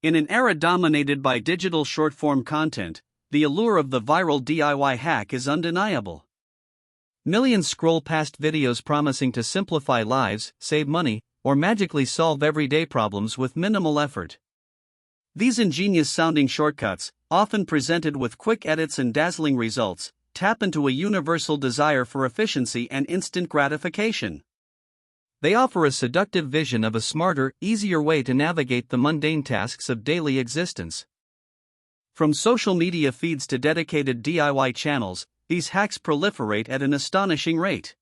In an era dominated by digital short-form content, the allure of the viral DIY hack is undeniable. Millions scroll past videos promising to simplify lives, save money, or magically solve everyday problems with minimal effort. These ingenious-sounding shortcuts, often presented with quick edits and dazzling results, tap into a universal desire for efficiency and instant gratification. They offer a seductive vision of a smarter, easier way to navigate the mundane tasks of daily existence. From social media feeds to dedicated DIY channels, these hacks proliferate at an astonishing rate.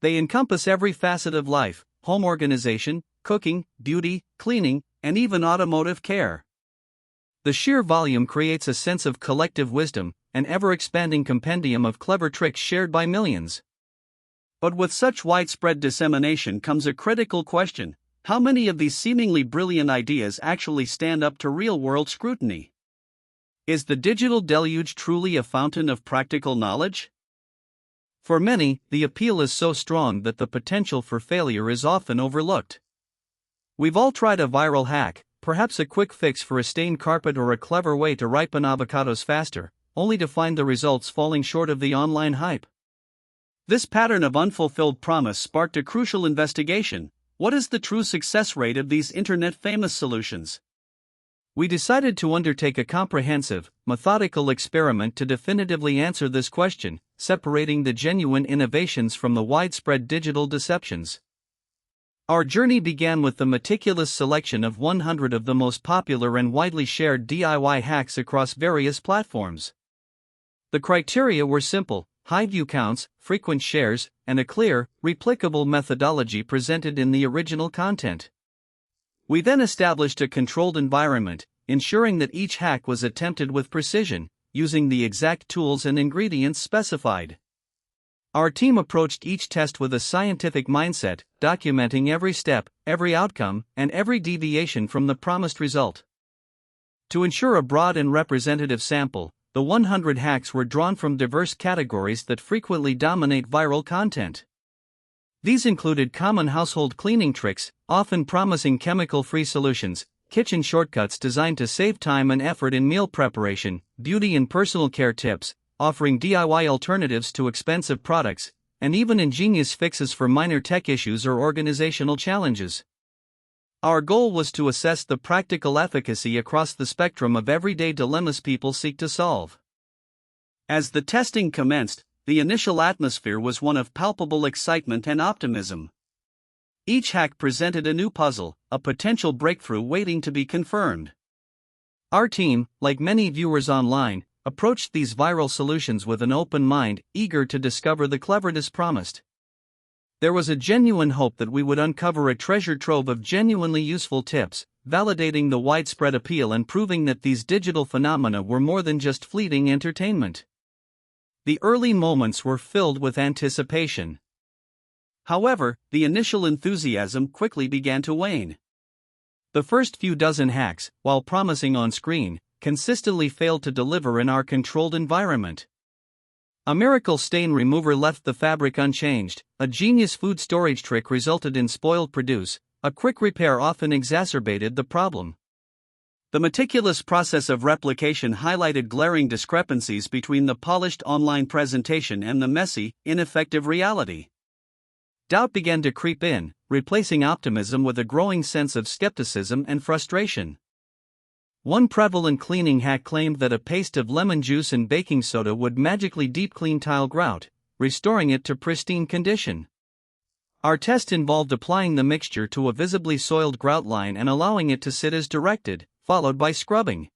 They encompass every facet of life: home organization, cooking, beauty, cleaning, and even automotive care. The sheer volume creates a sense of collective wisdom, an ever-expanding compendium of clever tricks shared by millions. But with such widespread dissemination comes a critical question: how many of these seemingly brilliant ideas actually stand up to real-world scrutiny? Is the digital deluge truly a fountain of practical knowledge? For many, the appeal is so strong that the potential for failure is often overlooked. We've all tried a viral hack, perhaps a quick fix for a stained carpet or a clever way to ripen avocados faster, only to find the results falling short of the online hype. This pattern of unfulfilled promise sparked a crucial investigation. What is the true success rate of these internet-famous solutions? We decided to undertake a comprehensive, methodical experiment to definitively answer this question, separating the genuine innovations from the widespread digital deceptions. Our journey began with the meticulous selection of 100 of the most popular and widely shared DIY hacks across various platforms. The criteria were simple: high view counts, frequent shares, and a clear, replicable methodology presented in the original content. We then established a controlled environment, ensuring that each hack was attempted with precision, using the exact tools and ingredients specified. Our team approached each test with a scientific mindset, documenting every step, every outcome, and every deviation from the promised result. To ensure a broad and representative sample, the 100 hacks were drawn from diverse categories that frequently dominate viral content. These included common household cleaning tricks, often promising chemical-free solutions; kitchen shortcuts designed to save time and effort in meal preparation; beauty and personal care tips, offering DIY alternatives to expensive products; and even ingenious fixes for minor tech issues or organizational challenges. Our goal was to assess the practical efficacy across the spectrum of everyday dilemmas people seek to solve. As the testing commenced, the initial atmosphere was one of palpable excitement and optimism. Each hack presented a new puzzle, a potential breakthrough waiting to be confirmed. Our team, like many viewers online, approached these viral solutions with an open mind, eager to discover the cleverness promised. There was a genuine hope that we would uncover a treasure trove of genuinely useful tips, validating the widespread appeal and proving that these digital phenomena were more than just fleeting entertainment. The early moments were filled with anticipation. However, the initial enthusiasm quickly began to wane. The first few dozen hacks, while promising on screen, consistently failed to deliver in our controlled environment. A miracle stain remover left the fabric unchanged, a genius food storage trick resulted in spoiled produce, a quick repair often exacerbated the problem. The meticulous process of replication highlighted glaring discrepancies between the polished online presentation and the messy, ineffective reality. Doubt began to creep in, replacing optimism with a growing sense of skepticism and frustration. One prevalent cleaning hack claimed that a paste of lemon juice and baking soda would magically deep clean tile grout, restoring it to pristine condition. Our test involved applying the mixture to a visibly soiled grout line and allowing it to sit as directed, followed by scrubbing.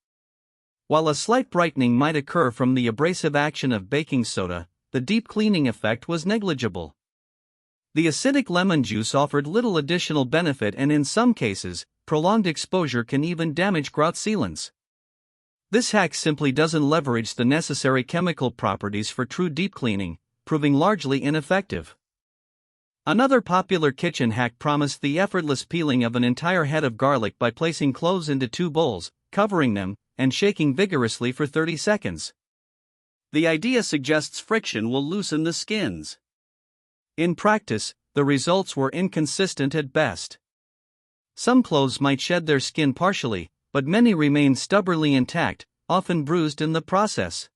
While a slight brightening might occur from the abrasive action of baking soda, the deep cleaning effect was negligible. The acidic lemon juice offered little additional benefit, and in some cases, prolonged exposure can even damage grout sealants. This hack simply doesn't leverage the necessary chemical properties for true deep cleaning, proving largely ineffective. Another popular kitchen hack promised the effortless peeling of an entire head of garlic by placing cloves into 2 bowls, covering them, and shaking vigorously for 30 seconds. The idea suggests friction will loosen the skins. In practice, the results were inconsistent at best. Some cloves might shed their skin partially, but many remain stubbornly intact, often bruised in the process.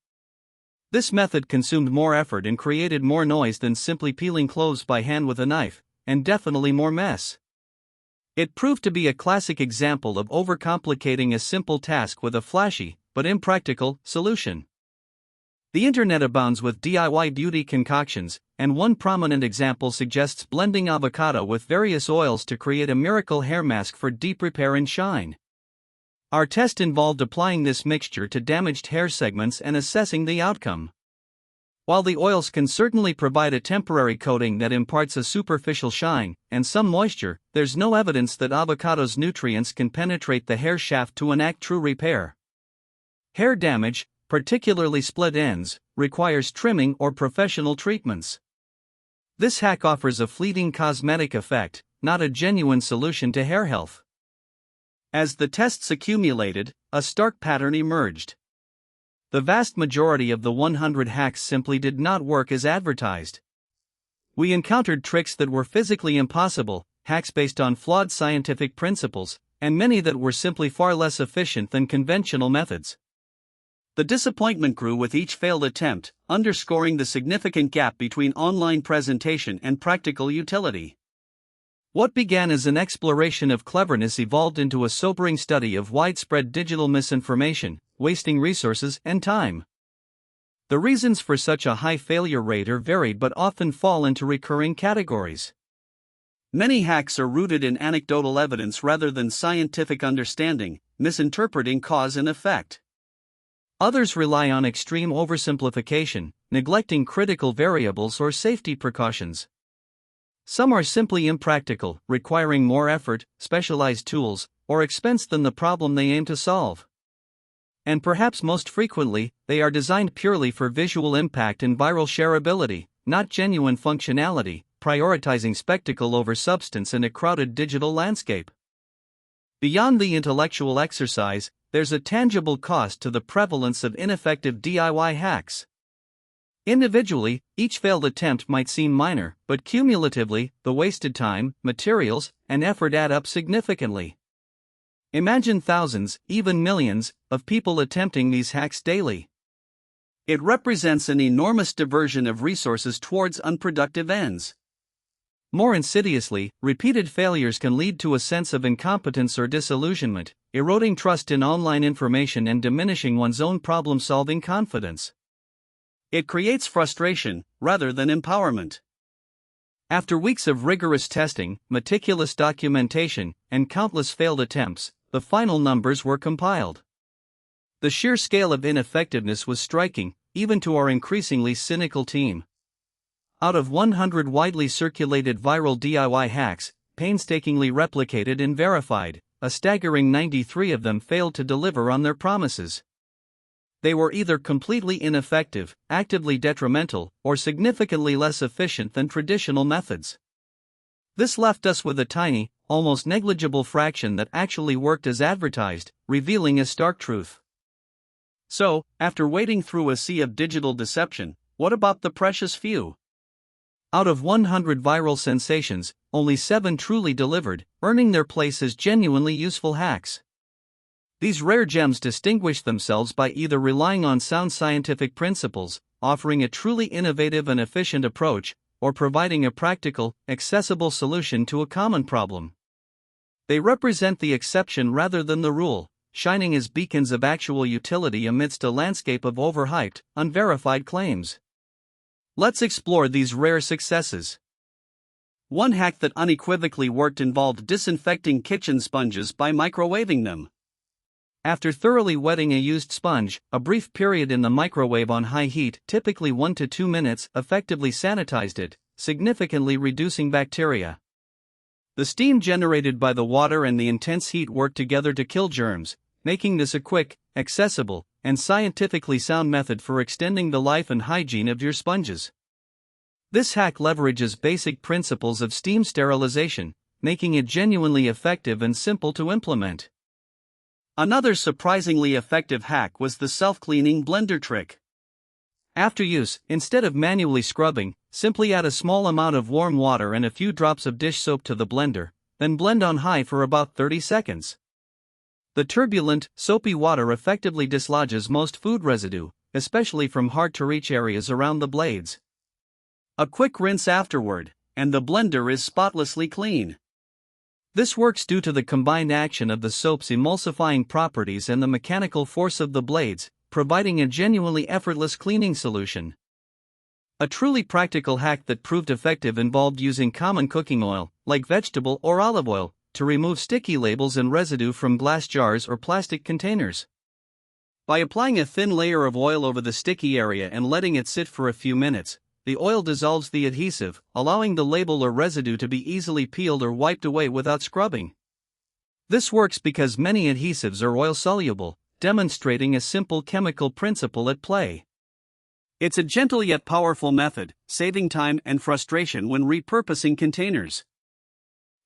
This method consumed more effort and created more noise than simply peeling cloves by hand with a knife, and definitely more mess. It proved to be a classic example of overcomplicating a simple task with a flashy, but impractical, solution. The internet abounds with DIY beauty concoctions, and one prominent example suggests blending avocado with various oils to create a miracle hair mask for deep repair and shine. Our test involved applying this mixture to damaged hair segments and assessing the outcome. While the oils can certainly provide a temporary coating that imparts a superficial shine and some moisture, there's no evidence that avocado's nutrients can penetrate the hair shaft to enact true repair. Hair damage, particularly split ends, requires trimming or professional treatments. This hack offers a fleeting cosmetic effect, not a genuine solution to hair health. As the tests accumulated, a stark pattern emerged. The vast majority of the 100 hacks simply did not work as advertised. We encountered tricks that were physically impossible, hacks based on flawed scientific principles, and many that were simply far less efficient than conventional methods. The disappointment grew with each failed attempt, underscoring the significant gap between online presentation and practical utility. What began as an exploration of cleverness evolved into a sobering study of widespread digital misinformation, wasting resources and time. The reasons for such a high failure rate are varied but often fall into recurring categories. Many hacks are rooted in anecdotal evidence rather than scientific understanding, misinterpreting cause and effect. Others rely on extreme oversimplification, neglecting critical variables or safety precautions. Some are simply impractical, requiring more effort, specialized tools, or expense than the problem they aim to solve. And perhaps most frequently, they are designed purely for visual impact and viral shareability, not genuine functionality, prioritizing spectacle over substance in a crowded digital landscape. Beyond the intellectual exercise, there's a tangible cost to the prevalence of ineffective DIY hacks. Individually, each failed attempt might seem minor, but cumulatively, the wasted time, materials, and effort add up significantly. Imagine thousands, even millions, of people attempting these hacks daily. It represents an enormous diversion of resources towards unproductive ends. More insidiously, repeated failures can lead to a sense of incompetence or disillusionment, eroding trust in online information and diminishing one's own problem-solving confidence. It creates frustration, rather than empowerment. After weeks of rigorous testing, meticulous documentation, and countless failed attempts, the final numbers were compiled. The sheer scale of ineffectiveness was striking, even to our increasingly cynical team. Out of 100 widely circulated viral DIY hacks, painstakingly replicated and verified, a staggering 93 of them failed to deliver on their promises. They were either completely ineffective, actively detrimental, or significantly less efficient than traditional methods. This left us with a tiny, almost negligible fraction that actually worked as advertised, revealing a stark truth. So, after wading through a sea of digital deception, what about the precious few? Out of 100 viral sensations, only 7 truly delivered, earning their place as genuinely useful hacks. These rare gems distinguish themselves by either relying on sound scientific principles, offering a truly innovative and efficient approach, or providing a practical, accessible solution to a common problem. They represent the exception rather than the rule, shining as beacons of actual utility amidst a landscape of overhyped, unverified claims. Let's explore these rare successes. One hack that unequivocally worked involved disinfecting kitchen sponges by microwaving them. After thoroughly wetting a used sponge, a brief period in the microwave on high heat, typically 1 to 2 minutes, effectively sanitized it, significantly reducing bacteria. The steam generated by the water and the intense heat worked together to kill germs, making this a quick, accessible, and scientifically sound method for extending the life and hygiene of your sponges. This hack leverages basic principles of steam sterilization, making it genuinely effective and simple to implement. Another surprisingly effective hack was the self-cleaning blender trick. After use, instead of manually scrubbing, simply add a small amount of warm water and a few drops of dish soap to the blender, then blend on high for about 30 seconds. The turbulent, soapy water effectively dislodges most food residue, especially from hard-to-reach areas around the blades. A quick rinse afterward, and the blender is spotlessly clean. This works due to the combined action of the soap's emulsifying properties and the mechanical force of the blades, providing a genuinely effortless cleaning solution. A truly practical hack that proved effective involved using common cooking oil, like vegetable or olive oil, to remove sticky labels and residue from glass jars or plastic containers. By applying a thin layer of oil over the sticky area and letting it sit for a few minutes, the oil dissolves the adhesive, allowing the label or residue to be easily peeled or wiped away without scrubbing. This works because many adhesives are oil-soluble, demonstrating a simple chemical principle at play. It's a gentle yet powerful method, saving time and frustration when repurposing containers.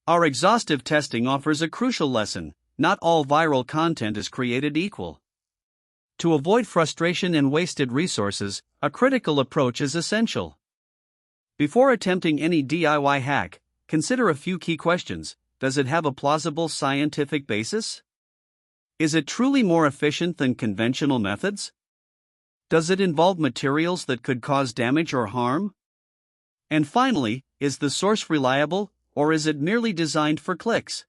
Our exhaustive testing offers a crucial lesson: not all viral content is created equal. To avoid frustration and wasted resources, a critical approach is essential. Before attempting any DIY hack, consider a few key questions. Does it have a plausible scientific basis? Is it truly more efficient than conventional methods? Does it involve materials that could cause damage or harm? And finally, is the source reliable, or is it merely designed for clicks?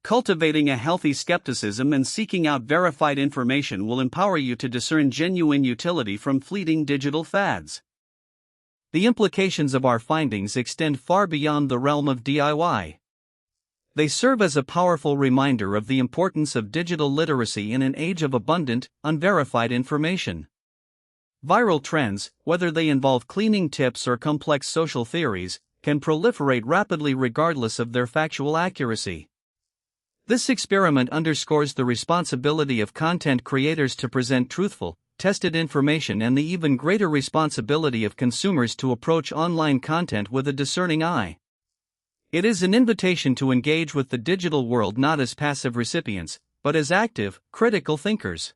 Cultivating a healthy skepticism and seeking out verified information will empower you to discern genuine utility from fleeting digital fads. The implications of our findings extend far beyond the realm of DIY. They serve as a powerful reminder of the importance of digital literacy in an age of abundant, unverified information. Viral trends, whether they involve cleaning tips or complex social theories, can proliferate rapidly regardless of their factual accuracy. This experiment underscores the responsibility of content creators to present truthful, tested information and the even greater responsibility of consumers to approach online content with a discerning eye. It is an invitation to engage with the digital world not as passive recipients, but as active, critical thinkers.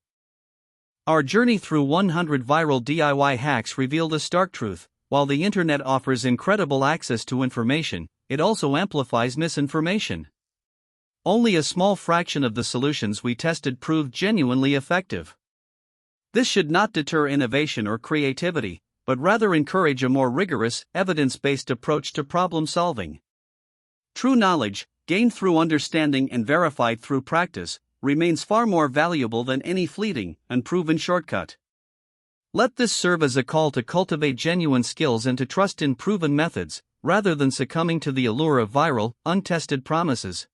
Our journey through 100 viral DIY hacks revealed a stark truth: while the internet offers incredible access to information, it also amplifies misinformation. Only a small fraction of the solutions we tested proved genuinely effective. This should not deter innovation or creativity, but rather encourage a more rigorous, evidence-based approach to problem solving. True knowledge, gained through understanding and verified through practice, remains far more valuable than any fleeting, unproven shortcut. Let this serve as a call to cultivate genuine skills and to trust in proven methods, rather than succumbing to the allure of viral, untested promises.